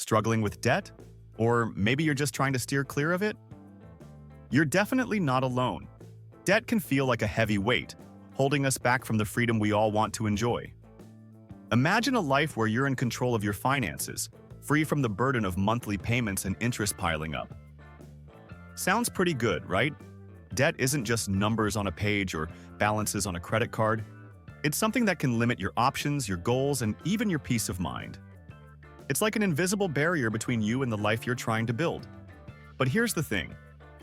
Struggling with debt? Or maybe you're just trying to steer clear of it? You're definitely not alone. Debt can feel like a heavy weight, holding us back from the freedom we all want to enjoy. Imagine a life where you're in control of your finances, free from the burden of monthly payments and interest piling up. Sounds pretty good, right? Debt isn't just numbers on a page or balances on a credit card. It's something that can limit your options, your goals, and even your peace of mind. It's like an invisible barrier between you and the life you're trying to build. But here's the thing,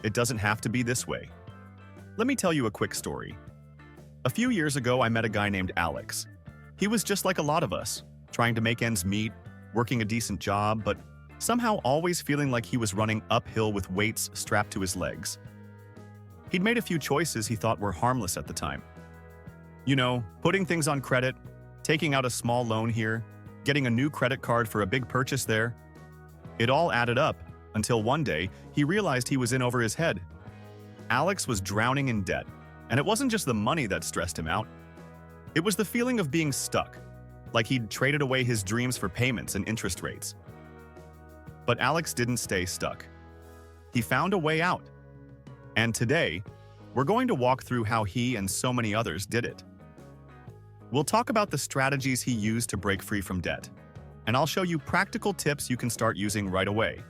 it doesn't have to be this way. Let me tell you a quick story. A few years ago, I met a guy named Alex. He was just like a lot of us, trying to make ends meet, working a decent job, but somehow always feeling like he was running uphill with weights strapped to his legs. He'd made a few choices he thought were harmless at the time. You know, putting things on credit, taking out a small loan here, getting a new credit card for a big purchase there. It all added up until one day he realized he was in over his head. Alex was drowning in debt, and it wasn't just the money that stressed him out. It was the feeling of being stuck, like he'd traded away his dreams for payments and interest rates. But Alex didn't stay stuck. He found a way out. And today, we're going to walk through how he and so many others did it. We'll talk about the strategies he used to break free from debt, and I'll show you practical tips you can start using right away,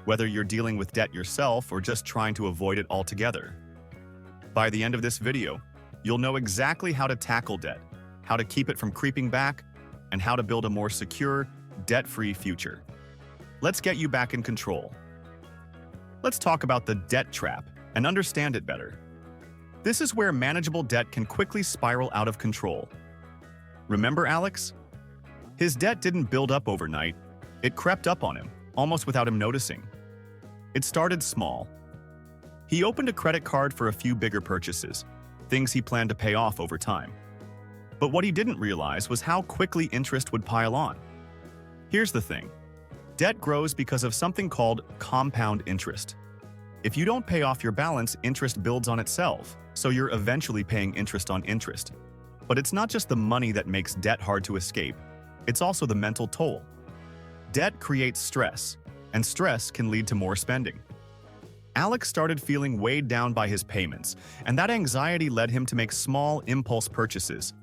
whether you're dealing with debt yourself or just trying to avoid it altogether. By the end of this video, you'll know exactly how to tackle debt, how to keep it from creeping back, and how to build a more secure, debt-free future. Let's get you back in control. Let's talk about the debt trap and understand it better. This is where manageable debt can quickly spiral out of control. Remember Alex? His debt didn't build up overnight. It crept up on him, almost without him noticing. It started small. He opened a credit card for a few bigger purchases, things he planned to pay off over time. But what he didn't realize was how quickly interest would pile on. Here's the thing. Debt grows because of something called compound interest. If you don't pay off your balance, interest builds on itself, so you're eventually paying interest on interest. But it's not just the money that makes debt hard to escape, it's also the mental toll. Debt creates stress, and stress can lead to more spending. Alex started feeling weighed down by his payments, and that anxiety led him to make small impulse purchases,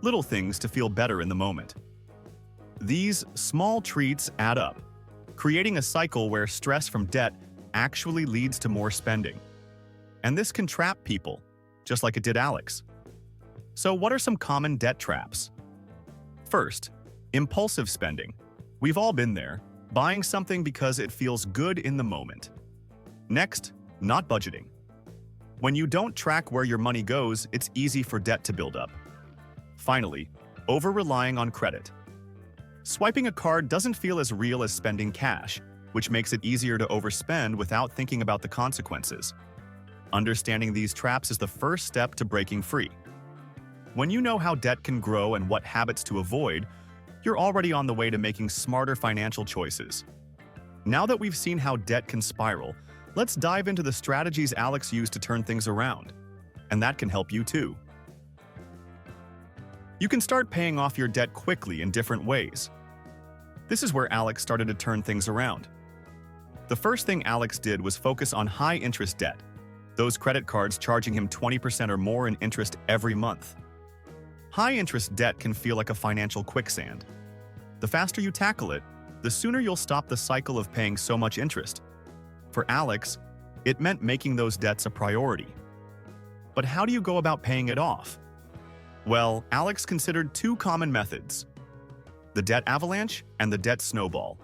little things to feel better in the moment. These small treats add up, creating a cycle where stress from debt actually leads to more spending. And this can trap people, just like it did Alex. So what are some common debt traps? First, impulsive spending. We've all been there, buying something because it feels good in the moment. Next, not budgeting. When you don't track where your money goes, it's easy for debt to build up. Finally, over-relying on credit. Swiping a card doesn't feel as real as spending cash, which makes it easier to overspend without thinking about the consequences. Understanding these traps is the first step to breaking free. When you know how debt can grow and what habits to avoid, you're already on the way to making smarter financial choices. Now that we've seen how debt can spiral, let's dive into the strategies Alex used to turn things around. And that can help you too. You can start paying off your debt quickly in different ways. This is where Alex started to turn things around. The first thing Alex did was focus on high-interest debt, those credit cards charging him 20% or more in interest every month. High-interest debt can feel like a financial quicksand. The faster you tackle it, the sooner you'll stop the cycle of paying so much interest. For Alex, it meant making those debts a priority. But how do you go about paying it off? Well, Alex considered two common methods: the debt avalanche and the debt snowball.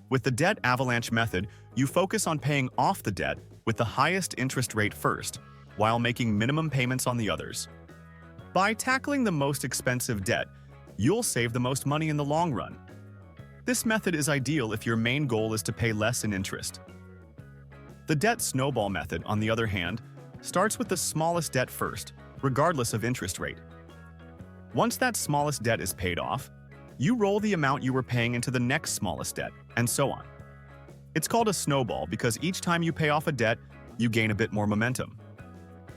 With the debt avalanche method, you focus on paying off the debt with the highest interest rate first, while making minimum payments on the others. By tackling the most expensive debt, you'll save the most money in the long run. This method is ideal if your main goal is to pay less in interest. The debt snowball method, on the other hand, starts with the smallest debt first, regardless of interest rate. Once that smallest debt is paid off, you roll the amount you were paying into the next smallest debt, and so on. It's called a snowball because each time you pay off a debt, you gain a bit more momentum.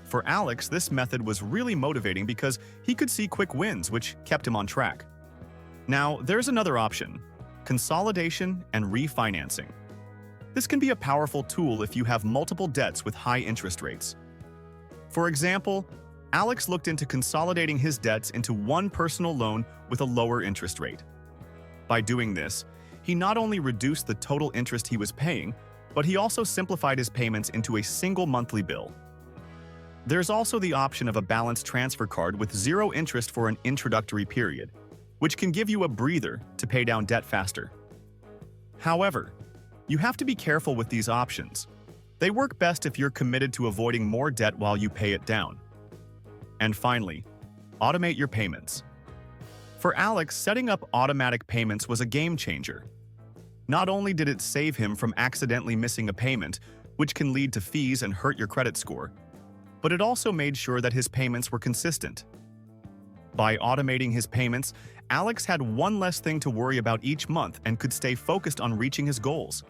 For Alex, this method was really motivating because he could see quick wins, which kept him on track. Now, there's another option: consolidation and refinancing. This can be a powerful tool if you have multiple debts with high interest rates. For example, Alex looked into consolidating his debts into one personal loan with a lower interest rate. By doing this, he not only reduced the total interest he was paying, but he also simplified his payments into a single monthly bill. There's also the option of a balance transfer card with zero interest for an introductory period, which can give you a breather to pay down debt faster. However, you have to be careful with these options. They work best if you're committed to avoiding more debt while you pay it down. And finally, automate your payments. For Alex, setting up automatic payments was a game changer. Not only did it save him from accidentally missing a payment, which can lead to fees and hurt your credit score, but it also made sure that his payments were consistent. By automating his payments, Alex had one less thing to worry about each month and could stay focused on reaching his goals.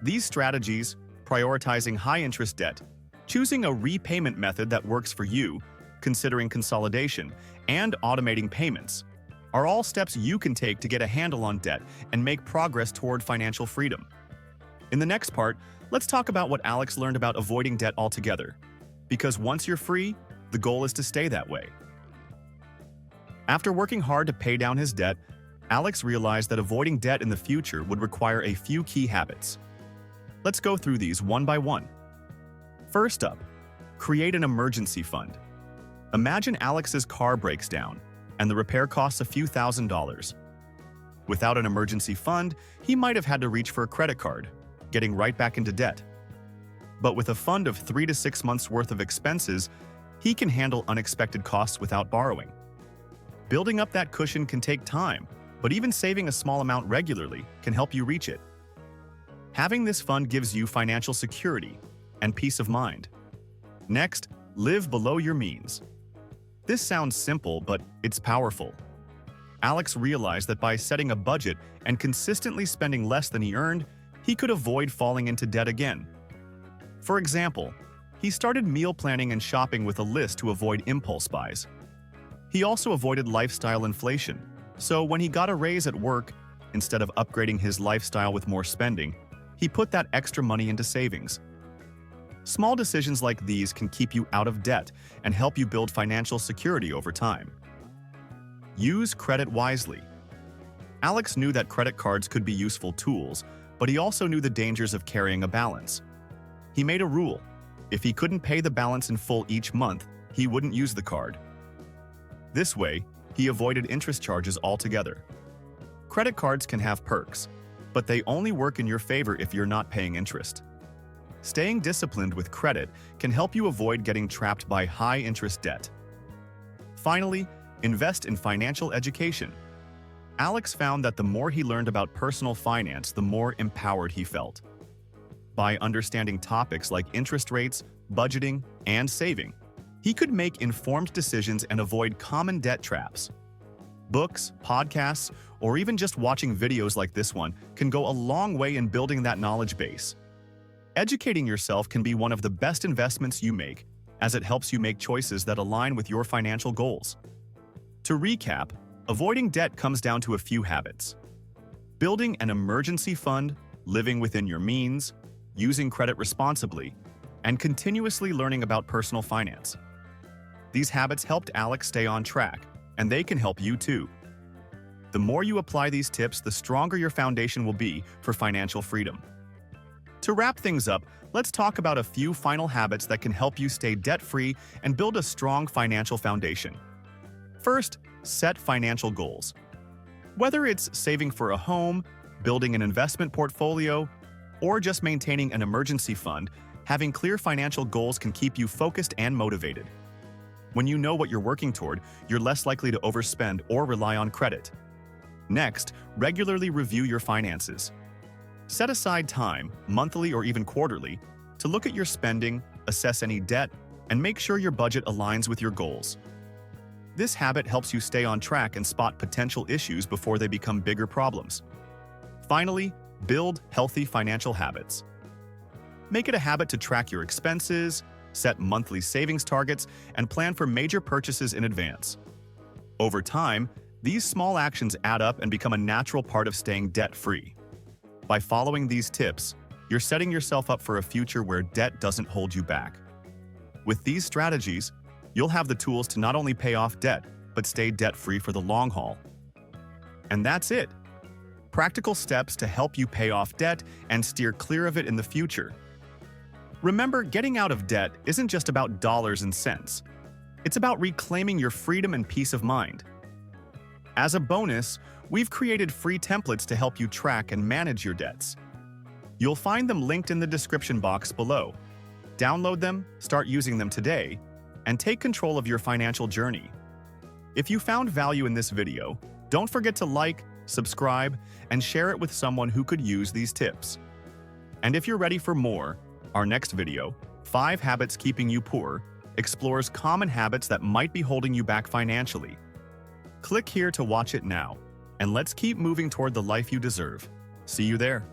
These strategies, prioritizing high-interest debt, choosing a repayment method that works for you, considering consolidation, and automating payments, are all steps you can take to get a handle on debt and make progress toward financial freedom. In the next part, let's talk about what Alex learned about avoiding debt altogether. Because once you're free, the goal is to stay that way. After working hard to pay down his debt, Alex realized that avoiding debt in the future would require a few key habits. Let's go through these one by one. First up, create an emergency fund. Imagine Alex's car breaks down, and the repair costs a few $1,000s. Without an emergency fund, he might have had to reach for a credit card, getting right back into debt. But with a fund of 3 to 6 months' worth of expenses, he can handle unexpected costs without borrowing. Building up that cushion can take time, but even saving a small amount regularly can help you reach it. Having this fund gives you financial security and peace of mind. Next, live below your means. This sounds simple, but it's powerful. Alex realized that by setting a budget and consistently spending less than he earned, he could avoid falling into debt again. For example, he started meal planning and shopping with a list to avoid impulse buys. He also avoided lifestyle inflation, so when he got a raise at work, instead of upgrading his lifestyle with more spending, he put that extra money into savings. Small decisions like these can keep you out of debt and help you build financial security over time. Use credit wisely. Alex knew that credit cards could be useful tools, but he also knew the dangers of carrying a balance. He made a rule: if he couldn't pay the balance in full each month, he wouldn't use the card. This way, he avoided interest charges altogether. Credit cards can have perks, but they only work in your favor if you're not paying interest. Staying disciplined with credit can help you avoid getting trapped by high-interest debt. Finally, invest in financial education. Alex found that the more he learned about personal finance, the more empowered he felt. By understanding topics like interest rates, budgeting, and saving, he could make informed decisions and avoid common debt traps. Books, podcasts, or even just watching videos like this one can go a long way in building that knowledge base. Educating yourself can be one of the best investments you make, as it helps you make choices that align with your financial goals. To recap, avoiding debt comes down to a few habits: building an emergency fund, living within your means, using credit responsibly, and continuously learning about personal finance. These habits helped Alex stay on track, and they can help you too. The more you apply these tips, the stronger your foundation will be for financial freedom. To wrap things up, let's talk about a few final habits that can help you stay debt-free and build a strong financial foundation. First, set financial goals. Whether it's saving for a home, building an investment portfolio, or just maintaining an emergency fund, having clear financial goals can keep you focused and motivated. When you know what you're working toward, you're less likely to overspend or rely on credit. Next, regularly review your finances. Set aside time, monthly or even quarterly, to look at your spending, assess any debt, and make sure your budget aligns with your goals. This habit helps you stay on track and spot potential issues before they become bigger problems. Finally, build healthy financial habits. Make it a habit to track your expenses, set monthly savings targets, and plan for major purchases in advance. Over time, These small actions add up and become a natural part of staying debt-free. By following these tips, you're setting yourself up for a future where debt doesn't hold you back. With these strategies, you'll have the tools to not only pay off debt, but stay debt-free for the long haul. And that's it. Practical steps to help you pay off debt and steer clear of it in the future. Remember, getting out of debt isn't just about dollars and cents. It's about reclaiming your freedom and peace of mind. As a bonus, we've created free templates to help you track and manage your debts. You'll find them linked in the description box below. Download them, start using them today, and take control of your financial journey. If you found value in this video, don't forget to like, subscribe, and share it with someone who could use these tips. And if you're ready for more, our next video, 5 Habits Keeping You Poor, explores common habits that might be holding you back financially. Click here to watch it now, and let's keep moving toward the life you deserve. See you there.